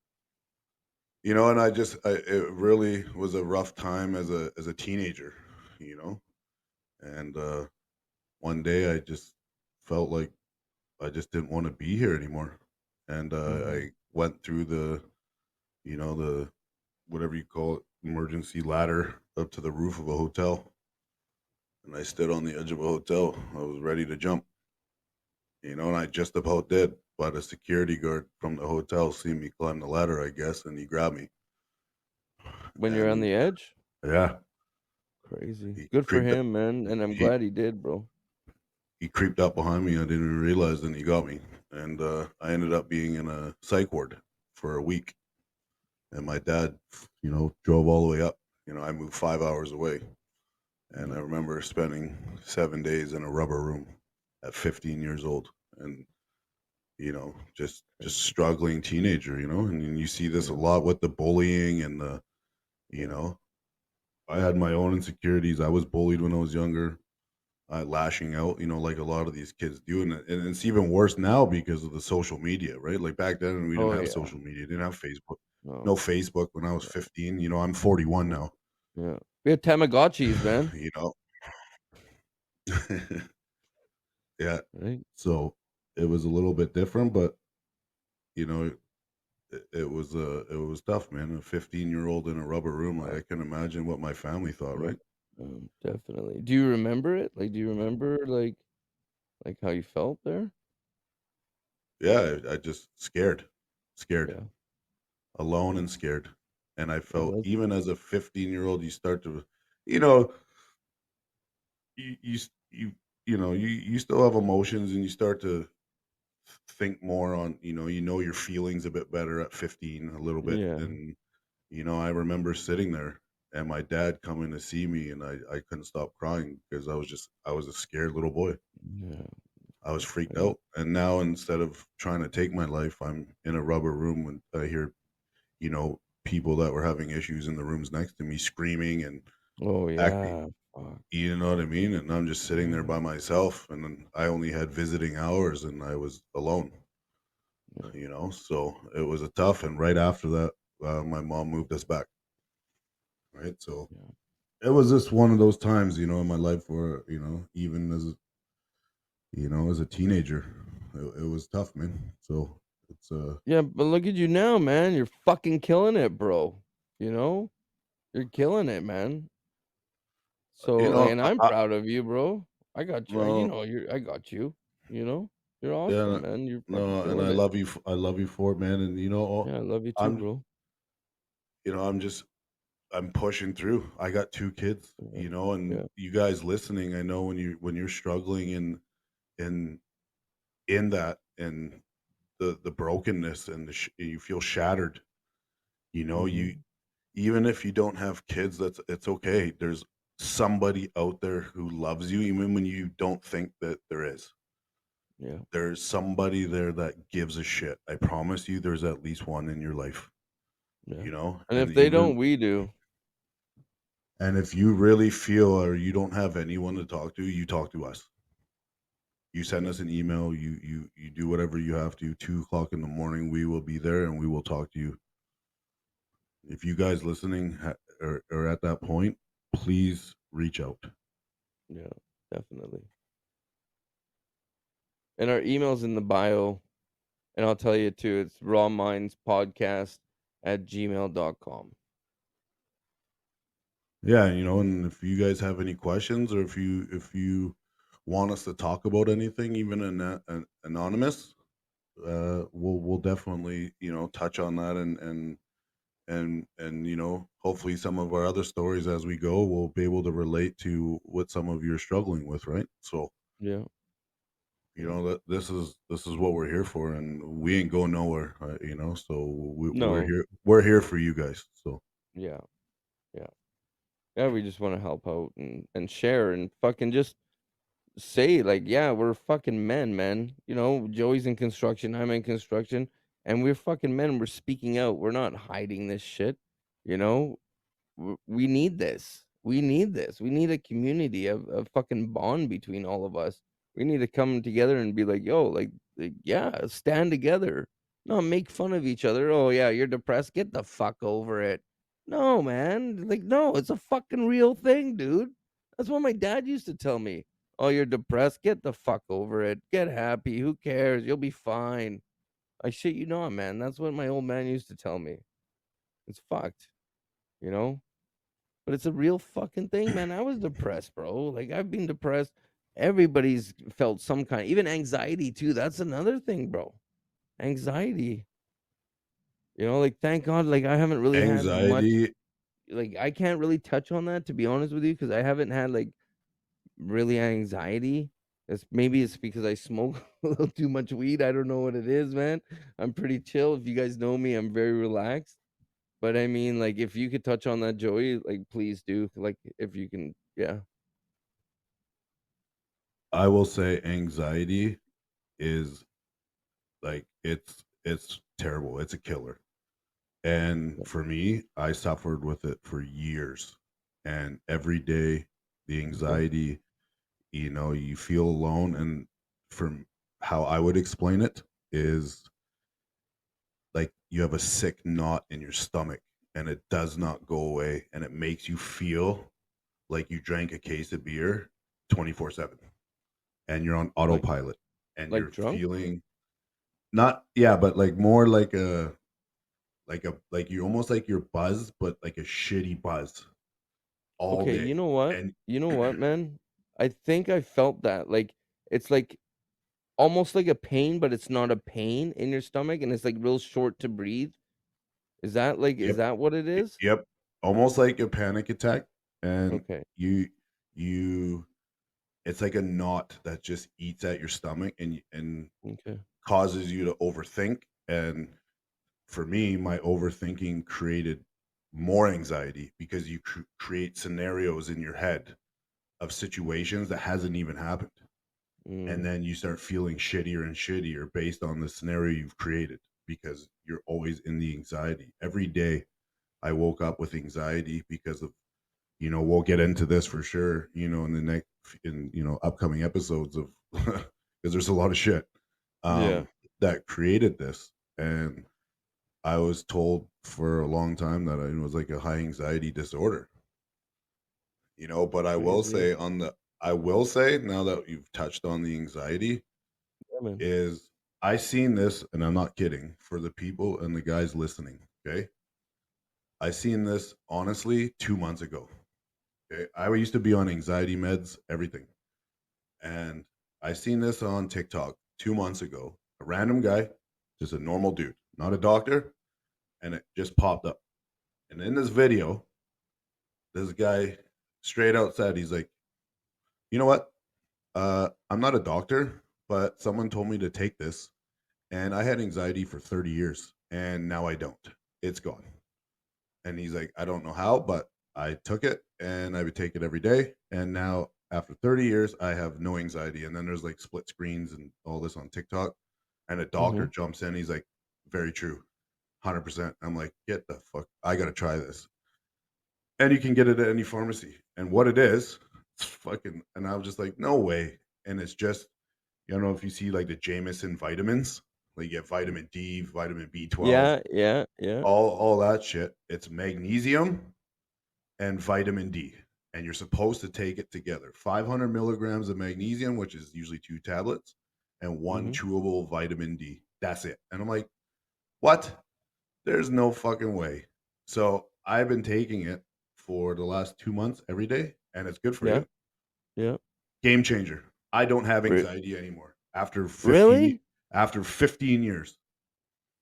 and it really was a rough time as a teenager, you know, and, one day I just felt like I just didn't want to be here anymore. And, Mhm. I went through the whatever you call it, emergency ladder up to the roof of a hotel. And I stood on the edge of a hotel. I was ready to jump, and I just about did. But a security guard from the hotel seen me climb the ladder, I guess, and he grabbed me. When you're on And the edge? yeah, Crazy. he Good for creeped up, him, man, and I'm he glad he did, bro. he creeped up behind me. I didn't even realize, and he got me. And, I ended up being in a psych ward for a week. And my dad, drove all the way up. I moved 5 hours away. And I Yeah. remember spending 7 days in a rubber room at 15 years old. And, just Crazy. struggling teenager, and you see this a Yeah. lot with the bullying and you Yeah. know, I had my own insecurities. I was bullied when I was younger, lashing out, like a lot of these kids do. And it's even worse now because of the social media, right? Like back then, we didn't Oh, have yeah. social media, didn't have Facebook, no No. Facebook when I was Yeah. 15. I'm 41 Yeah. now, Yeah. We had Tamagotchis, man. you know? Yeah. Right? So it was a little bit different, but, you know, it was tough, man. A 15-year-old in a rubber room. Like, Uh, I can imagine what my family thought, yeah. right? Definitely. Do you remember it? Like, do you remember, like, how you felt there? Yeah, I just scared, Yeah. alone Yeah. and scared. And I Yeah, felt, that's even as a 15-year-old, you start to, you know, you still have emotions, and you start to think more on, your feelings a bit better at 15, a little bit. yeah. And, I remember sitting there and my dad coming to see me, and I couldn't stop crying because I was a scared little boy. Yeah. I was freaked Right. out. And now, instead of trying to take my life, I'm in a rubber room and I hear, people that were having issues in the rooms next to me screaming and Oh, acting, yeah. Fuck. you know what I mean? And I'm just sitting there Yeah. by myself, and then I only had visiting hours and I was alone, Yeah. So it was a tough. And right after that, my mom moved us back, right? So Yeah. it was just one of those times, in my life where, even as a teenager, it was tough, man. So It's Yeah, but look at you now, man. You're fucking killing it, bro. You know? You're killing it, man. So, you like, know, and I'm proud of you, bro. I got you. You well, know, I got you. You know, you're yeah, awesome, man. You're fucking no, and killing it. I love you for it, man. And Yeah, I love you too, I'm, bro. I'm just, I'm pushing through. I got two kids, Yeah, and yeah, you guys listening, I know when you're struggling in in that and the brokenness and you feel shattered. You mm-hmm. even if you don't have kids, it's okay. There's somebody out there who loves you, even when you don't think that there is. Yeah, There's somebody there that gives a shit. I promise you, there's at least one in your life. yeah. And And if they even don't, we do. and if you really feel or you don't have anyone to talk to, you talk to us. You send Yeah, us an email. You do whatever you have to. 2 o'clock in the morning, we will be there and we will talk to you. If you guys listening are at that point, please reach out. yeah, definitely. And our email's in the bio. And I'll tell you too, it's rawmindspodcast@gmail.com. Yeah, and if you guys have any questions or if you want us to talk about anything, even anonymous, we'll definitely touch on that and hopefully some of our other stories as we go will be able to relate to what some of you're struggling with, right? So Yeah, yeah. that this is what we're here for, and we ain't going nowhere, so No, we're here for you guys. So yeah, yeah. Yeah, we just wanna help out and share and fucking just say, like, yeah, we're fucking men, man. You know, Joey's in construction, I'm in construction, and we're fucking men, we're speaking out, we're not hiding this shit, you know? We need this. We need this. We need a community of fucking bond between all of us. We need to come together and be like, "Yo, like, yeah, stand together. Not make fun of each other. Oh, yeah, you're depressed. Get the fuck over it." No, man. Like, no, it's a fucking real thing, dude. That's what my dad used to tell me. "Oh, you're depressed. Get the fuck over it. Get happy. Who cares? You'll be fine." I shit you not, man. That's what my old man used to tell me. It's fucked, you know? But it's a real fucking thing, man. I was depressed, bro. Like, I've been depressed. Everybody's felt some kind, even anxiety too. That's another thing, bro. Anxiety. Like, thank God, like, I haven't really had much, anxiety like, I can't really touch on that, to be honest with you, because I haven't had, like, really anxiety. Maybe it's because I smoke a little too much weed. I don't know what it is, man. I'm pretty chill. If you guys know me, I'm very relaxed. But I mean, like, if you could touch on that, Joey, like, please do. Like, if you can, yeah. I will say anxiety is like it's terrible. It's a killer. And for me, I suffered with it for years. And every day the Okay. anxiety, you feel alone, and from how I would explain it is like you have a sick knot in your stomach and it does not go away and it makes you feel like you drank a case of beer 24/7 and you're on Like autopilot and like you're drunk? feeling not yeah, but like more like you're almost like you're buzzed, but like a shitty buzz all Okay, day. And You know what, man? I think I felt that. Like, it's like almost like a pain, but it's not a pain in your stomach, and it's like real short to breathe. Is yep, that what it is? yep, almost like a panic attack. And Okay. you it's like a knot that just eats at your stomach and Okay. causes you to overthink. And for me, my overthinking created more anxiety because you create scenarios in your head of situations that hasn't even happened. And Mm, then you start feeling shittier and shittier based on the scenario you've created because you're always in the anxiety. Every day I woke up with anxiety because of, we'll get into this for sure, in the next, in, upcoming episodes of, because there's a lot of shit yeah. um, that created this. And I was told for a long time that it was like a high anxiety disorder, but Crazy. I will say now that you've touched on the anxiety Yeah, man. is I seen this, and I'm not kidding, for the people and the guys listening, okay? I seen this honestly 2 months ago, okay? I used to be on anxiety meds, everything, and I seen this on TikTok 2 months ago. A random guy, just a normal dude, not a doctor, and it just popped up. And in this video, this guy straight out said, he's like, "You know what? I'm not a doctor, but someone told me to take this, and I had anxiety for 30 years, and now I don't. It's gone." And he's like, "I don't know how, but I took it, and I would take it every day, and now after 30 years, I have no anxiety." And then there's like split screens and all this on TikTok, and a doctor Mhm. jumps in. He's like, "Very true, 100%." I'm like, "Get the fuck! I gotta try this." And you can get it at any pharmacy. And what it is, it's fucking. And I was just like, "No way!" And it's just, I don't know if you see like the Jameson vitamins, like you get vitamin D, vitamin B12, Yeah, yeah, yeah. all that shit. It's magnesium and vitamin D, and you're supposed to take it together. 500 milligrams of magnesium, which is usually 2 tablets, and one Mhm. chewable vitamin D. That's it. And I'm like, what? There's no fucking way. So I've been taking it for the last 2 months every day, and it's good for Yeah, you. yeah. Game changer. I don't have Re anxiety anymore after 15 Really? after 15 years.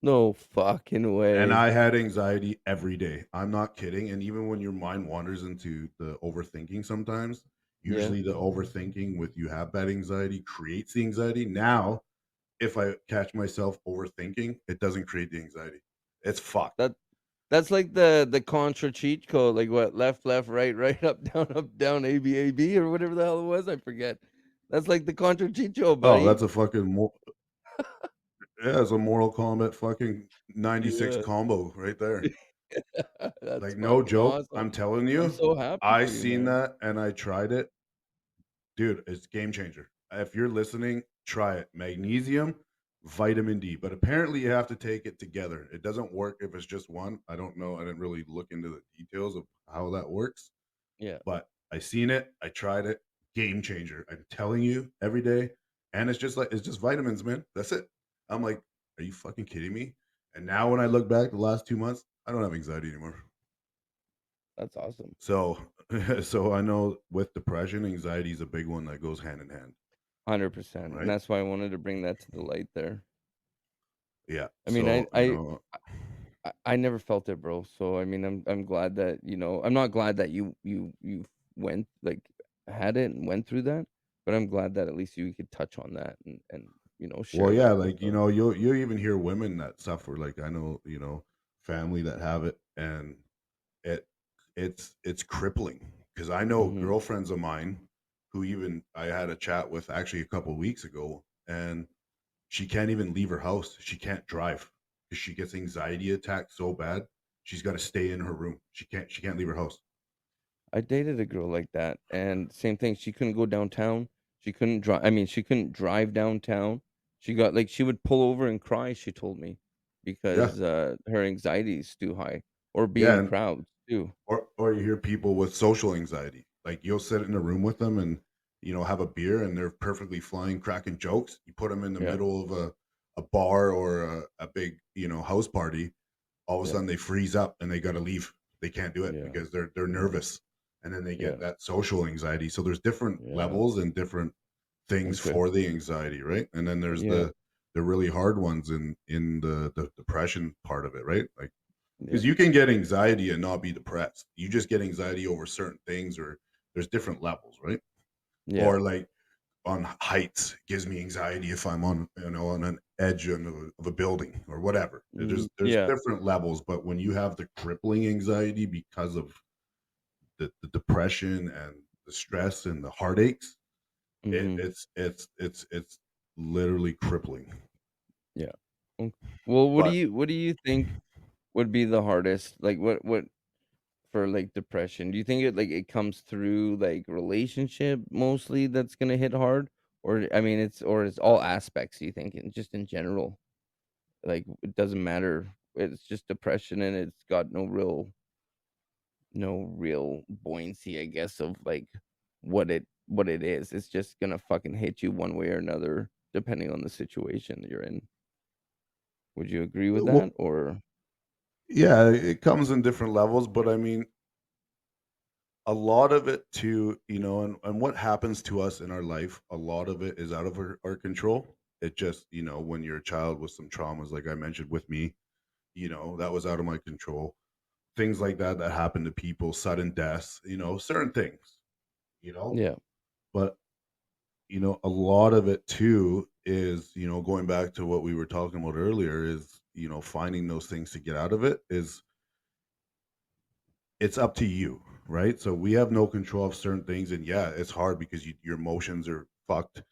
No fucking And way. I had anxiety every day. I'm not kidding. And even when your mind wanders into the overthinking sometimes, Yeah. usually the overthinking with you have bad anxiety creates the anxiety. Now, if I catch myself overthinking, it doesn't create the anxiety. It's fucked. That that's like the contra cheat code, like what? Left, left, right, right, up, down, AB, AB, or whatever the hell it was, I forget. That's like the contra cheat code, Oh, buddy. that's a fucking yeah, it's a Mortal Kombat fucking 96 Yeah. combo right there. That's Like no fucking joke. awesome. I'm telling I'm you, so happy I for you, seen man. that and I tried it. Dude, it's game changer. If you're listening, try it. Magnesium, vitamin D. But apparently you have to take it together. It doesn't work if it's just one. I don't know. I didn't really look into the details of how that works. Yeah, But I seen it, I tried it. Game changer. I'm telling you every day. And it's just vitamins, man. That's it. I'm like, are you fucking kidding me? And now when I look back the last 2 months, I don't have anxiety anymore. that's awesome. So so I know with depression, anxiety is a big one that goes hand in hand, 100%, and right? that's why I wanted to bring that to the light there. Yeah. I mean, So, I never felt it, bro. So I mean, I'm glad that I'm not glad that you went like had it and went through that, but I'm glad that at least you could touch on that and well, share yeah, that with like, you'll even hear women that suffer. Like I know, family that have it, and it it's crippling. Because I know Mhm. girlfriends of mine who even I had a chat with actually a couple of weeks ago, and she can't even leave her house. She can't drive because she gets anxiety attacks so bad. She's got to stay in her room. She can't leave her house. I dated a girl like that, and same thing. She couldn't go downtown. She couldn't drive. I mean, she couldn't drive downtown. She got like she would pull over and cry. She told me Yeah. because her anxiety is too high, or be Yeah, in and crowds too. or you hear people with social anxiety. Like you'll sit in a room with them and have a beer and they're perfectly flying, cracking jokes. You put them in the Yeah, middle of a bar or a big house party. All of a yeah, sudden they freeze up and they got to leave. They can't do it yeah, because they're yeah, nervous, and then they get yeah, that social anxiety. So there's different yeah. levels and different things Okay. for the anxiety, right? And then there's Yeah, the really hard ones in the depression part of it, right? Like yeah, because you can get anxiety and not be depressed. You just get anxiety over certain things, or there's different levels, right? yeah. Or like on heights gives me anxiety if I'm on an edge of a building or whatever. There's Yeah. different levels, but when you have the crippling anxiety because of the depression and the stress and the heartaches, Mhm. it's literally crippling. Yeah. Mm. Well, But what do you think would be the hardest? Like what for like depression? Do you think it comes through like relationship mostly that's gonna hit hard? Or I mean it's all aspects, you think, and just in general. Like it doesn't matter. It's just depression and it's got no real buoyancy, I guess, of like what it is. It's just gonna fucking hit you one way or another. depending on the situation that you're in. Would you agree with Well, that? Or yeah, it comes in different levels, but I mean, a lot of it too, and what happens to us in our life, a lot of it is out of our control. It just, when you're a child with some traumas, like I mentioned with me, that was out of my control. Things like that that happen to people, sudden deaths, certain things, you know. yeah, But a lot of it too is, going back to what we were talking about earlier, is finding those things to get out of it is it's up to you, right? So we have no control of certain things, and yeah, it's hard because your emotions are fucked.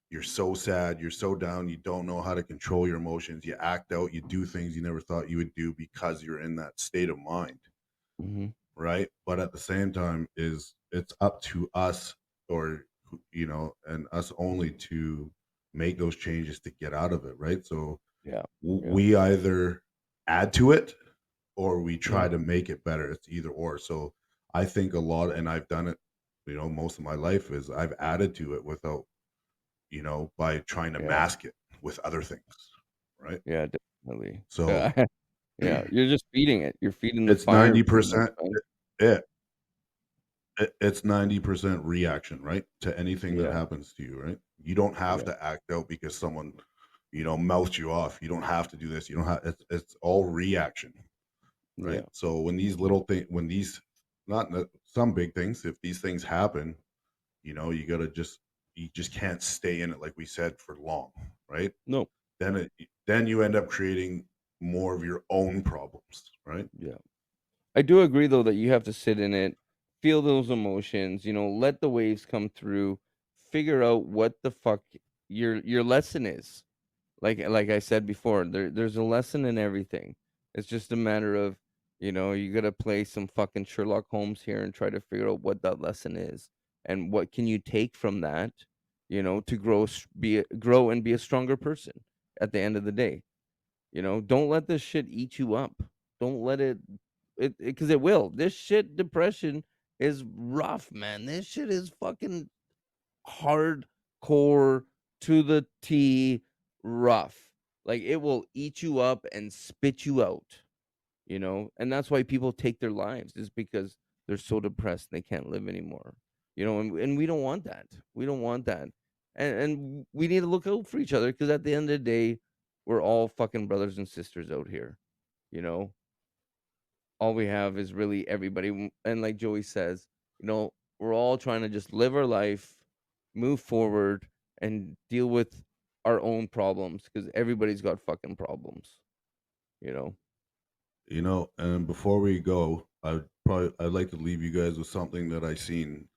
You're so sad, you're so down, you don't know how to control your emotions. You act out, you do things you never thought you would do because you're in that state of mind, hmm, right? But at the same time, is it's up to us, or and us only, to make those changes to get out of it, right? So yeah, yeah, we either add to it or we yeah, try to make it better. It's either or. So I think a lot, and I've done it, most of my life, is I've added to it without, by trying to yeah, mask it with other things, right? yeah, definitely. So Yeah, yeah. You're just feeding it. You're feeding the it's fire ninety pretty much, percent. man. It, it's 90% reaction, right, to anything that Yeah, happens to you, right? You don't have yeah, to act out because someone, mouths you off. You don't have to do this. You don't have. It's all reaction, right? yeah, So when these little things, when these, not some big things, if these things happen, you just can't stay in it, like we said, for long, right? no, Then you end up creating more of your own problems, right? yeah. I do agree though that you have to sit in it, feel those emotions, let the waves come through, figure out what the fuck your lesson is. Like I said before, there's a lesson in everything. It's just a matter of, you gotta play some fucking Sherlock Holmes here and try to figure out what that lesson is and what can you take from that, to grow and be a stronger person at the end of the day. Don't let this shit eat you up. Don't let it because it will. This shit depression is rough, man. This shit is fucking hardcore to the T rough. Like it will eat you up and spit you out, and that's why people take their lives is because they're so depressed they can't live anymore. And we don't want that. We don't want that. And we need to look out for each other because at the end of the day, we're all fucking brothers and sisters out here. You know, all we have is really everybody. And like Joey says, we're all trying to just live our life, move forward, and deal with our own problems because everybody's got fucking problems. You know. And before we go, I'd like to leave you guys with something that I seen,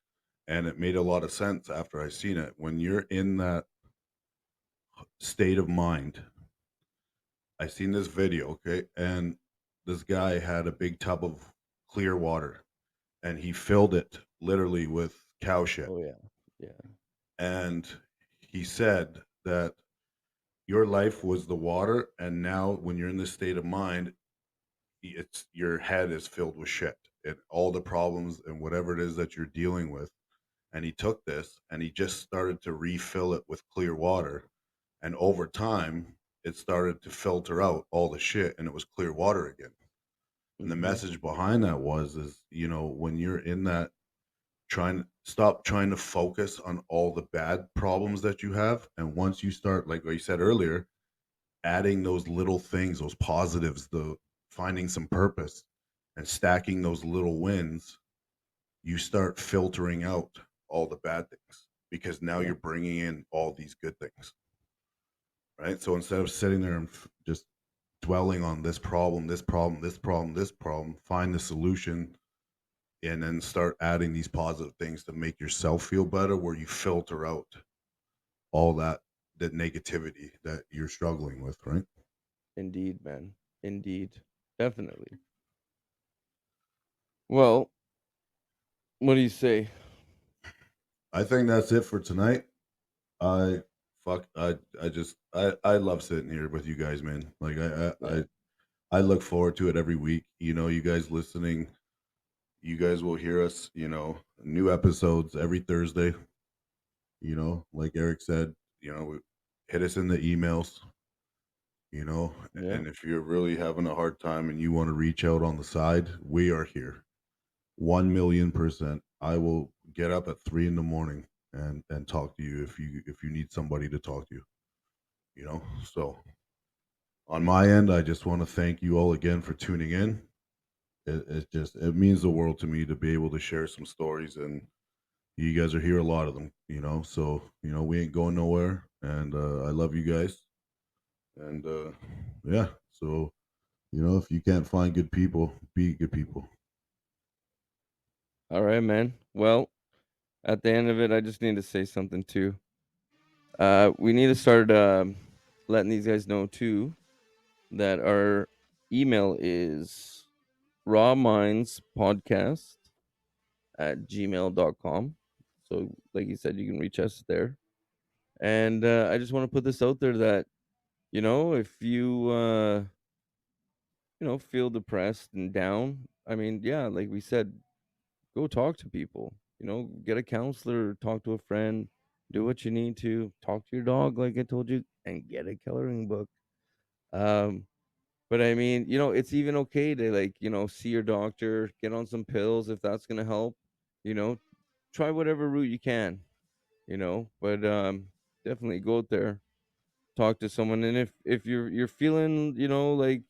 and it made a lot of sense after I seen it. When you're in that state of mind, I seen this video, okay, and this guy had a big tub of clear water, and he filled it literally with cow shit, Oh yeah. Yeah. and he said that your life was the water, and now when you're in this state of mind, it's your head is filled with shit and all the problems and whatever it is that you're dealing with. And he took this and he just started to refill it with clear water, and over time it started to filter out all the shit and it was clear water again. And the Mhm. message behind that was, is when you're in that, trying to focus on all the bad problems that you have, and once you start, like you said earlier, adding those little things, those positives, the finding some purpose and stacking those little wins, you start filtering out all the bad things because now Yeah. you're bringing in all these good things, right? So instead of sitting there and just dwelling on this problem, this problem, this problem, this problem, find the solution and then start adding these positive things to make yourself feel better, where you filter out all that negativity that you're struggling with, right? Indeed, man. Indeed. Definitely. Well, what do you say? I think that's it for tonight. I I love sitting here with you guys, man. Like Yeah. I look forward to it every week. You guys listening, you guys will hear us, new episodes every Thursday, like Eric said, you know, hit us in the emails, Yeah. and if you're really having a hard time and you want to reach out on the side, we are here. 1,000,000%. I will get up at 3 in the morning and talk to you if you need somebody to talk to, So on my end, I just want to thank you all again for tuning in. It means the world to me to be able to share some stories, and you guys are here, a lot of them, so we ain't going nowhere, and I love you guys, and yeah, so if you can't find good people, be good people. All right, man. Well, at the end of it, I just need to say something too. We need to start letting these guys know too that our email is rawmindspodcast at gmail.com. So, like you said, you can reach us there. And I just want to put this out there that, if feel depressed and down, I mean, yeah, like we said, go talk to people, get a counselor, talk to a friend, do what you need to, talk to your dog, like I told you, and get a coloring book. Um, but I mean, it's even okay to like, see your doctor, get on some pills if that's gonna help, you know, try whatever route you can, but definitely go out there, talk to someone. And if you're feeling, like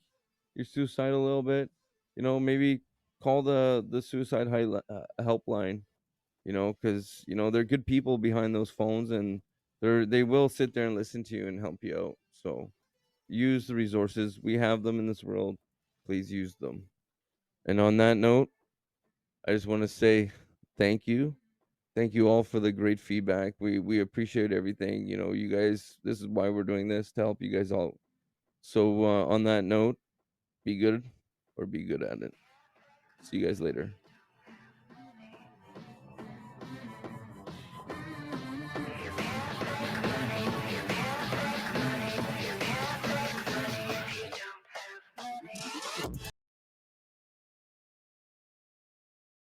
you're suicidal a little bit, maybe call the suicide helpline, because they're good people behind those phones, and they will sit there and listen to you and help you out. So use the resources, we have them in this world. Please use them. And on that note, I just want to say thank you. Thank you all for the great feedback. We appreciate everything. You guys, this is why we're doing this, to help you guys all. So on that note, be good or be good at it. See you guys later.